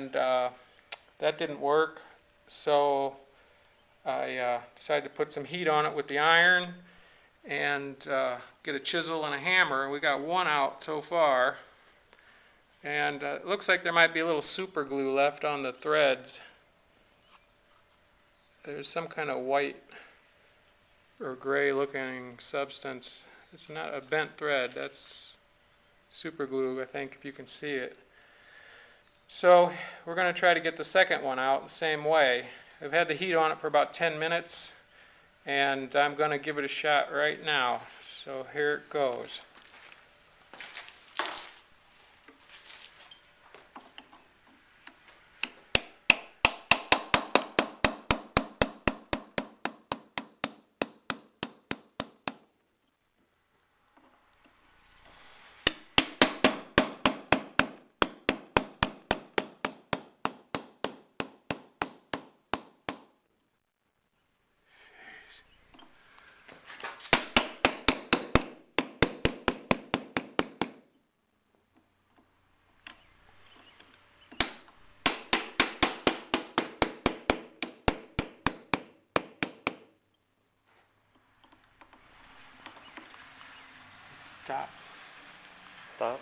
and that didn't work. So I decided to put some heat on it with the iron and get a chisel and a hammer. We got one out so far, and it looks like there might be a little super glue left on the threads. There's some kind of white or gray looking substance. It's not a bent thread, that's super glue, I think, if you can see it. So we're going to try to get the second one out the same way. I've had the heat on it for about 10 minutes, and I'm going to give it a shot right now. So here it goes. Stop. Stop.